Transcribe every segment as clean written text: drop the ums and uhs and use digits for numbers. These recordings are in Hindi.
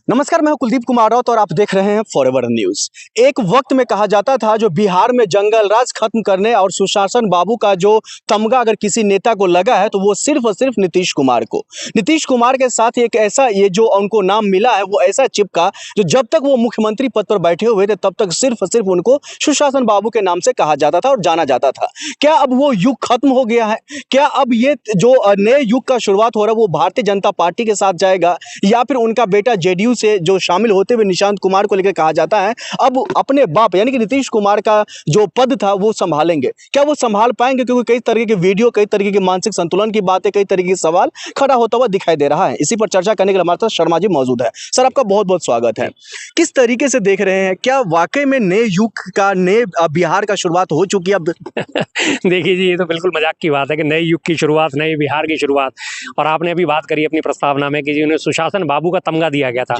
नमस्कार, मैं हूं कुलदीप कुमार राउत और आप देख रहे हैं फॉरएवर न्यूज। एक वक्त में कहा जाता था जो बिहार में जंगल राज खत्म करने और सुशासन बाबू का जो तमगा अगर किसी नेता को लगा है तो वो सिर्फ और सिर्फ नीतीश कुमार को। नीतीश कुमार के साथ एक ऐसा ये जो उनको नाम मिला है वो ऐसा चिपका जो जब तक वो मुख्यमंत्री पद पर बैठे हुए थे तब तक सिर्फ और सिर्फ उनको सुशासन बाबू के नाम से कहा जाता था और जाना जाता था। क्या अब वो युग खत्म हो गया है? क्या अब ये जो नए युग का शुरुआत हो रहा है वो भारतीय जनता पार्टी के साथ जाएगा या फिर उनका बेटा जेडीयू से जो शामिल होते हुए निशांत कुमार को लेकर कहा जाता है अब अपने बाप यानी कि नीतीश कुमार का जो पद था वो संभालेंगे? क्या वो संभाल पाएंगे? क्योंकि कई तरीके के वीडियो, कई तरीके के मानसिक संतुलन की बातें, कई तरीके के सवाल खड़ा होता हुआ दिखाई दे रहा है। इसी पर चर्चा करने के लिए हमारे साथ शर्मा जी मौजूद है। सर, आपका बहुत बहुत स्वागत है। किस तरीके से देख रहे हैं, क्या वाकई में नए युग का, नए बिहार का शुरुआत हो चुकी है अब? देखिए जी, ये तो बिल्कुल मजाक की बात है कि नए युग की शुरुआत, नए बिहार की शुरुआत। और आपने अभी बात करी अपनी प्रस्तावना में कि जी उन्हें सुशासन बाबू का तमगा दिया गया था।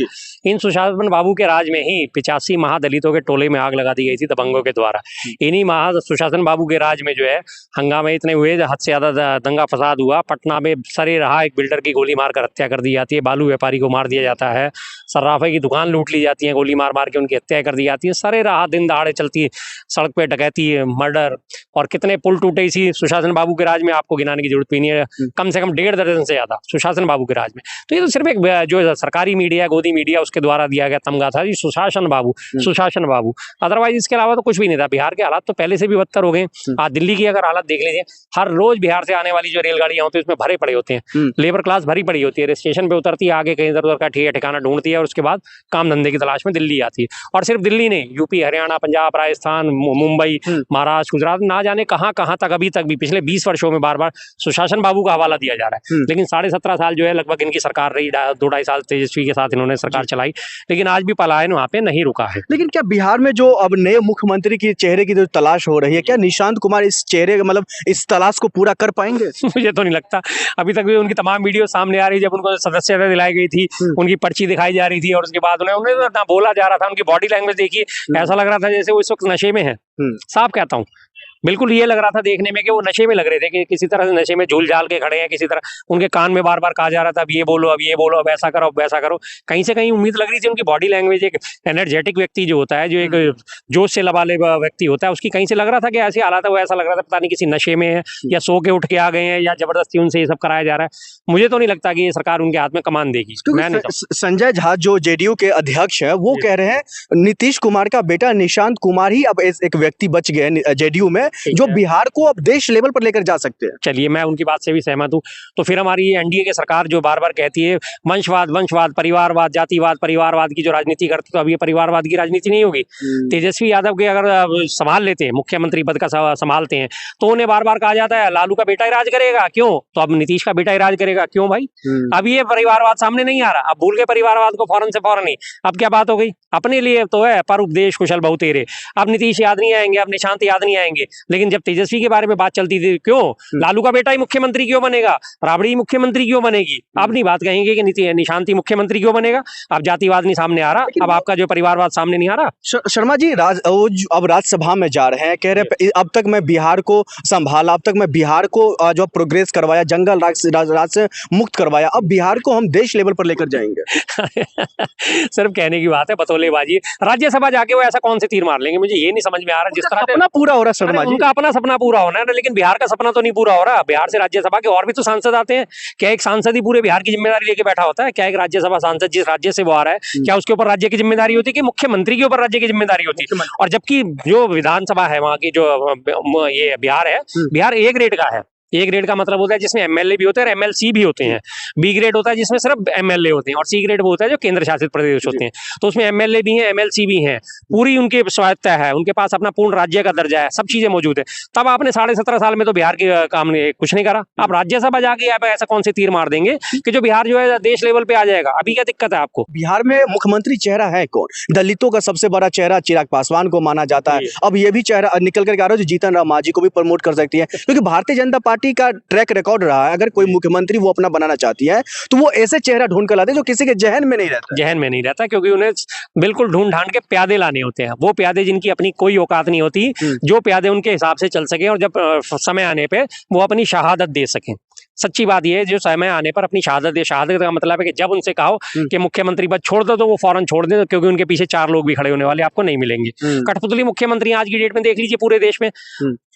इन सुशासन बाबू के राज में ही 85 महादलितों के टोले में आग लगा दी गई थी दबंगों के द्वारा। इन्हीं सुशासन बाबू के राज में जो है हंगामे इतने हुए, हद से ज्यादा दंगा फसाद हुआ। पटना में सरे रहा एक बिल्डर की गोली मारकर हत्या कर दी जाती है, बालू व्यापारी को मार दिया जाता है, सर्राफे की दुकान लूट ली जाती है, गोली मार मार के उनकी हत्या कर दी जाती है। सरे रहा दिन दहाड़े चलती है सड़क पे डकैती, मर्डर, और कितने पुल टूटे इसी सुशासन बाबू के राज में, आपको गिनाने की जरूरत भी नहीं है। कम से कम 1.5 दर्जन से ज्यादा सुशासन बाबू के राज में। तो ये तो सिर्फ एक जो सरकारी मीडिया, गोदी मीडिया, उसके द्वारा दिया गया तमगा था जी, सुशासन बाबू, सुशासन बाबू। अदरवाइज इसके अलावा तो कुछ भी नहीं था। बिहार के हालात तो पहले से भी बदतर हो गए। आज दिल्ली की अगर हालत देख लीजिए, हर रोज बिहार से आने वाली जो रेलगाड़ियां होती है उसमें भरे पड़े होते हैं, लेबर क्लास भरी पड़ी होती है, स्टेशन पे उतरती है, आगे कहीं इधर उधर का ठिकाना ढूंढती है और उसके बाद काम धंधे की तलाश में दिल्ली आती है। और सिर्फ दिल्ली नहीं, यूपी, हरियाणा, पंजाब, राजस्थान, मुंबई, महाराष्ट्र, गुजरात, ना जाने कहां कहां तक अभी तक भी पिछले 20 वर्षों में बार बार सुशासन बाबू का हवाला दिया जा रहा है। लेकिन 17.5 साल जो है लगभग इनकी सरकार रही, 2-2.5 साल तेजस्वी के साथ इन्होंने सरकार चलाई, लेकिन आज भी पलायन वहां पे नहीं रुका है। लेकिन क्या बिहार में जो अब नए मुख्यमंत्री की चेहरे की जो तलाश हो रही है, क्या निशांत कुमार इस चेहरे मतलब इस तलाश को पूरा कर पाएंगे? मुझे तो नहीं लगता। अभी तक भी उनकी तमाम वीडियो सामने आ रही है। जब उनको सदस्यता दिलाई गई थी, उनकी पर्ची दिखाई जा रही थी और उसके बाद उन्हें ना बोला जा रहा था, उनकी बॉडी लैंग्वेज देखिए, ऐसा लग रहा था जैसे वो इस वक्त नशे में है। साफ कहता हूँ, बिल्कुल ये लग रहा था देखने में कि वो नशे में लग रहे थे, कि किसी तरह से नशे में झूल झाल के खड़े हैं। किसी तरह उनके कान में बार बार कहा जा रहा था अब ये बोलो, अब ये बोलो, अब ऐसा करो, अब वैसा करो। कहीं से कहीं उम्मीद लग रही थी उनकी बॉडी लैंग्वेज, एक एनर्जेटिक व्यक्ति जो होता है, जो एक जोश से लबाले व्यक्ति होता है, उसकी कहीं से लग रहा था कि ऐसे हालात है, वो ऐसा लग रहा था पता नहीं किसी नशे में है या सो के उठ के आ गए हैं या जबरदस्ती उनसे ये सब कराया जा रहा है। मुझे तो नहीं लगता कि ये सरकार उनके हाथ में कमान देगी। संजय झा जो जेडीयू के अध्यक्ष है वो कह रहे हैं नीतीश कुमार का बेटा निशांत कुमार ही अब एक व्यक्ति बच गए जेडीयू में जो बिहार को अब देश लेवल पर लेकर जा सकते हैं। चलिए, मैं उनकी बात से भी सहमत हूँ। तो फिर हमारी एनडीए की सरकार जो बार बार कहती है वंशवाद, परिवारवाद, जातिवाद, परिवारवाद की जो राजनीति करती, तो अब ये परिवारवाद की राजनीति नहीं होगी। तेजस्वी यादव के अगर संभाल लेते हैं, मुख्यमंत्री पद का संभालते हैं, तो उन्हें बार बार कहा जाता है लालू का बेटा ही राज करेगा। क्यों? तो अब नीतीश का बेटा ही राज करेगा। क्यों भाई? अब ये परिवारवाद सामने नहीं आ रहा। अब भूल गए परिवारवाद को फौरन से फौरन ही। अब क्या बात हो गई? अपने लिए तो है पर उपदेश कुशल बहु तेरे। अब नीतीश याद नहीं आएंगे, अब निशांत याद नहीं आएंगे, लेकिन जब तेजस्वी के बारे में बात चलती थी, क्यों लालू का बेटा ही मुख्यमंत्री क्यों बनेगा, राबड़ी मुख्यमंत्री क्यों बनेगी, अब नहीं बात कहेंगे कि निशांत मुख्यमंत्री क्यों बनेगा। अब जातिवाद नहीं सामने आ रहा, अब आपका जो परिवारवाद सामने नहीं आ रहा। शर्मा जी, अब राज्यसभा में जा रहे हैं, कह रहे अब तक मैं बिहार को संभाला, अब तक मैं बिहार को जो प्रोग्रेस करवाया, जंगल राज से मुक्त करवाया, अब बिहार को हम देश लेवल पर लेकर जाएंगे। सिर्फ कहने की बात है, बतौलेबाजी। राज्यसभा जाके वो ऐसा कौन से तीर मार लेंगे, मुझे ये नहीं समझ में आ रहा। जिस तरह अपना पूरा हो रहा है शर्मा जी, उनका अपना सपना पूरा होना है ना, लेकिन बिहार का सपना तो नहीं पूरा हो रहा। बिहार से राज्यसभा के और भी तो सांसद आते हैं। क्या एक सांसद ही पूरे बिहार की जिम्मेदारी लेके बैठा होता है? क्या एक राज्यसभा सांसद जिस राज्य से वो आ रहा है, क्या उसके ऊपर राज्य की जिम्मेदारी होती है कि मुख्यमंत्री के ऊपर राज्य की जिम्मेदारी होती है? और जबकि जो विधानसभा है वहां की, जो ये बिहार है, बिहार ए ग्रेड का है। ए ग्रेड का मतलब होता है जिसमें एमएलए भी होते हैं और एमएलसी भी होते हैं। बी ग्रेड होता है जिसमें सिर्फ एमएलए होते हैं, और सी ग्रेड वो होता है जो केंद्र शासित प्रदेश होते हैं। तो उसमें एमएलए भी हैं, एमएलसी भी हैं, पूरी उनकी स्वायत्ता है, उनके पास अपना पूर्ण राज्य का दर्जा है, सब चीजें मौजूद है। तब आपने 17.5 साल में तो बिहार के काम ने कुछ नहीं करा। आप राज्यसभा जाके आप ऐसा कौन से तीर मार देंगे कि जो बिहार जो है देश लेवल पे आ जाएगा? अभी क्या दिक्कत है आपको? बिहार में मुख्यमंत्री चेहरा है कौन? दलितों का सबसे बड़ा चेहरा चिराग पासवान को माना जाता है। अब ये भी चेहरा निकल कर आ रहा है जो जीतन राम मांझी को भी प्रमोट कर सकती है, क्योंकि भारतीय जनता पार्टी पार्टी का ट्रैक रिकॉर्ड रहा है, अगर कोई मुख्यमंत्री वो अपना बनाना चाहती है तो वो ऐसे चेहरा ढूंढ कर लाते हैं जो किसी के जहन में नहीं रहता। जहन में नहीं रहता, क्योंकि उन्हें बिल्कुल ढूंढ ढांड के प्यादे लाने होते हैं, वो प्यादे जिनकी अपनी कोई औकात नहीं होती, जो प्यादे उनके हिसाब से चल सके और जब समय आने पे वो अपनी शहादत दे सकें। सच्ची बात यह है, जो समय आने पर अपनी शहादत दे, शहादत का मतलब है कि जब उनसे कहो कि मुख्यमंत्री पद छोड़ दो तो वो फौरन छोड़ दें, क्योंकि उनके पीछे 4 लोग भी खड़े होने वाले आपको नहीं मिलेंगे। कठपुतली मुख्यमंत्री आज की डेट में देख लीजिए पूरे देश में,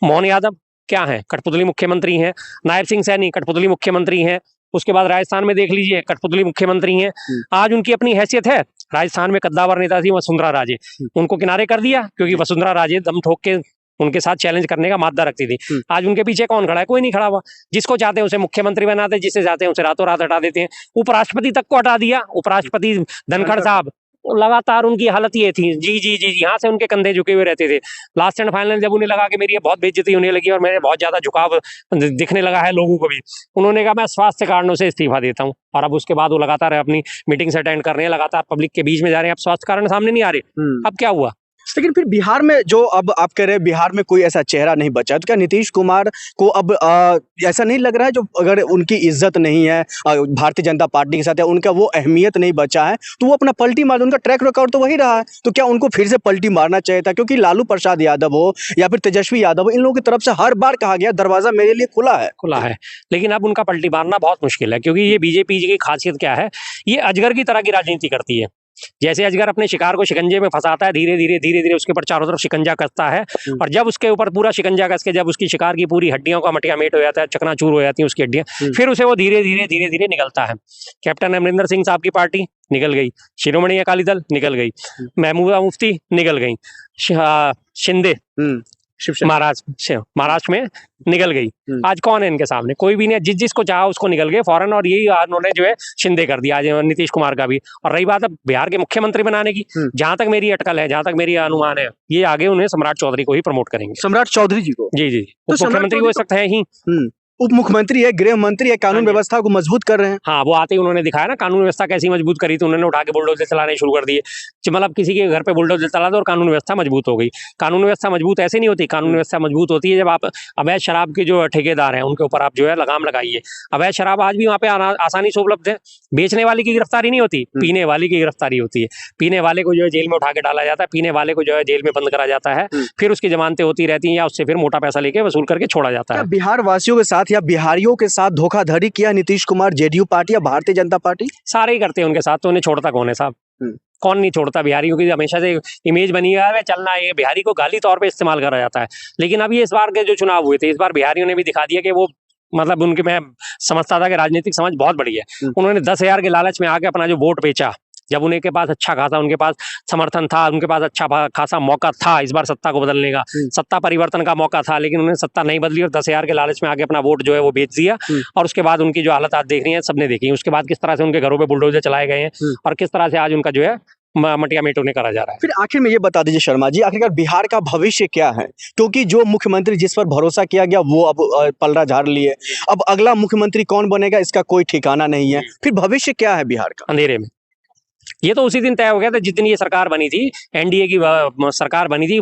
मोहन यादव क्या है, कठपुतली मुख्यमंत्री हैं। नायब सिंह सैनी कठपुतली मुख्यमंत्री हैं। उसके बाद राजस्थान में देख लीजिए, कठपुतली मुख्यमंत्री हैं। आज उनकी अपनी हैसियत है। राजस्थान में कद्दावर नेता थी वसुंधरा राजे, उनको किनारे कर दिया, क्योंकि वसुंधरा राजे दम ठोक के उनके साथ चैलेंज करने का मादा रखती थी। आज उनके पीछे कौन खड़ा है? कोई नहीं खड़ा हुआ। जिसको चाहते हैं उसे मुख्यमंत्री बनाते हैं, जिसे चाहते हैं उसे रातों रात हटा देते हैं। उपराष्ट्रपति तक को हटा दिया। उपराष्ट्रपति धनखड़ साहब, लगातार उनकी हालत ये थी, जी जी जी जी, यहाँ से उनके कंधे झुके हुए रहते थे। लास्ट एंड फाइनल जब उन्हें लगा कि मेरी बहुत बेइज्जती होने लगी और मेरे बहुत ज्यादा झुकाव दिखने लगा है लोगों को भी, उन्होंने कहा मैं स्वास्थ्य कारणों से इस्तीफा देता हूँ। और अब उसके बाद वो लगातार अपनी मीटिंग्स अटेंड कर रहे हैं, लगातार पब्लिक के बीच में जा रहे हैं। अब स्वास्थ्य कारण सामने नहीं आ रहे। अब क्या हुआ? लेकिन फिर बिहार में जो अब आप कह रहे हैं बिहार में कोई ऐसा चेहरा नहीं बचा, तो क्या नीतीश कुमार को अब ऐसा नहीं लग रहा है, जो अगर उनकी इज्जत नहीं है भारतीय जनता पार्टी के साथ, या उनका वो अहमियत नहीं बचा है, तो वो अपना पलटी मार, उनका ट्रैक रिकॉर्ड तो वही रहा है, तो क्या उनको फिर से पलटी मारना चाहिए था? क्योंकि लालू प्रसाद यादव हो या फिर तेजस्वी यादव हो, इन लोगों की तरफ से हर बार कहा गया दरवाजा मेरे लिए खुला है। लेकिन अब उनका पलटी मारना बहुत मुश्किल है, क्योंकि ये बीजेपी की खासियत क्या है, ये अजगर की तरह की राजनीति करती है। जैसे अजगर अपने शिकार को शिकंजे में फंसाता है, धीरे धीरे उसके ऊपर चारों तरफ शिकंजा कसता है, और जब उसके ऊपर पूरा शिकंजा कस के जब उसकी शिकार की पूरी हड्डियों का मटियामेट हो जाता है, चकनाचूर हो जाती है उसकी हड्डियां, फिर उसे वो धीरे धीरे निकलता है। कैप्टन अमरिंदर सिंह साहब की पार्टी निकल गई, शिरोमणि अकाली दल निकल गई, महबूबा मुफ्ती निकल गई, शिंदे महाराष्ट्र में निकल गई। आज कौन है इनके सामने? कोई भी नहीं। जिसको चाहा उसको निकल गए फौरन, और यही उन्होंने जो है शिंदे कर दिया आज नीतीश कुमार का भी। और रही बात अब बिहार के मुख्यमंत्री बनाने की, जहां तक मेरी अटकल है, जहां तक मेरी अनुमान है, ये आगे उन्हें सम्राट चौधरी को ही प्रमोट करेंगे। सम्राट चौधरी जी को? जी जी, तो मुख्यमंत्री हो सकता है ही, उप मुख्यमंत्री है, गृह मंत्री है, कानून व्यवस्था को मजबूत कर रहे हैं। हाँ, वो आते ही उन्होंने दिखाया ना कानून व्यवस्था कैसी मजबूत करी थी। उन्होंने उठा के बुलडोजर चलाने शुरू कर दिए। मतलब किसी के घर पे बुलडोजर चला दो और कानून व्यवस्था मजबूत हो गई। कानून व्यवस्था मजबूत ऐसे नहीं होती। कानून व्यवस्था मजबूत होती है जब आप अवैध शराब के जो ठेकेदार हैं उनके ऊपर आप जो है लगाम लगाइए। अवैध शराब आज भी वहाँ पे आसानी से उपलब्ध है। बेचने वाले की गिरफ्तारी नहीं होती, पीने वाले की गिरफ्तारी होती है। पीने वाले को जो है जेल में उठा के डाला जाता है, पीने वाले को जो है जेल में बंद करा जाता है, फिर उसकी जमानतें होती रहती हैं, या उससे फिर मोटा पैसा लेके वसूल करके छोड़ा जाता है। बिहार वासियों के साथ या बिहारियों के साथ धोखाधड़ी किया नीतीश कुमार, जेडीयू पार्टी या भारतीय जनता पार्टी? सारे ही करते हैं उनके साथ, तो उन्हें छोड़ता कौन है साहब? कौन नहीं छोड़ता? बिहारियों की हमेशा से इमेज बनी है चलना, ये बिहारी को गाली तौर पे इस्तेमाल करा जाता है। लेकिन अभी इस बार के जो चुनाव हुए थे, इस बार बिहारियों ने भी दिखा दिया कि वो मतलब उनके, मैं समझता था कि राजनीतिक समझ बहुत बड़ी है। उन्होंने 10,000 के लालच में आके अपना जो वोट बेचा, जब उनके पास अच्छा खासा उनके पास समर्थन था, उनके पास अच्छा खासा मौका था इस बार सत्ता को बदलने का, सत्ता परिवर्तन का मौका था, लेकिन उन्होंने सत्ता नहीं बदली और 10,000 के लालच में आके अपना वोट जो है वो बेच दिया। और उसके बाद उनकी जो हालत आज देख रही है सबने देखी। उसके बाद किस तरह से उनके घरों पे बुलडोजर चलाए गए हैं और किस तरह से आज उनका जो है मटियामेट उन्हें करा जा रहा है। फिर आखिर में ये बता दीजिए शर्मा जी, आखिरकार बिहार का भविष्य क्या है? क्योंकि जो मुख्यमंत्री जिस पर भरोसा किया गया वो अब पलड़ा झाड़ लिए, अब अगला मुख्यमंत्री कौन बनेगा इसका कोई ठिकाना नहीं है। फिर भविष्य क्या है बिहार का? अंधेरे में। ये तो उसी दिन तय हो गया था जिस दिन ये सरकार बनी थी, एनडीए की सरकार बनी थी।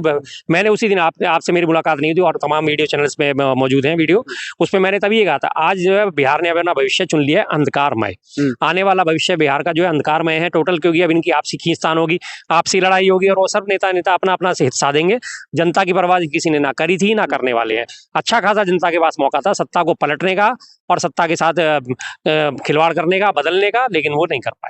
मैंने उसी दिन आपसे मेरी मुलाकात नहीं हुई और तमाम वीडियो चैनल्स पे मौजूद हैं वीडियो, उसमें मैंने तभी ये कहा था आज जो है बिहार ने अपना भविष्य चुन लिया है अंधकारमय। आने वाला भविष्य बिहार का जो है अंधकारमय है टोटल, क्योंकि अब इनकी आपसी खींचतान होगी, आपसी लड़ाई होगी, और वो सब नेता अपना अपना से हिस्सा देंगे। जनता की परवाह किसी ने ना करी थी ना करने वाले हैं। अच्छा खासा जनता के पास मौका था सत्ता को पलटने का और सत्ता के साथ खिलवाड़ करने का, बदलने का, लेकिन वो नहीं कर पाए।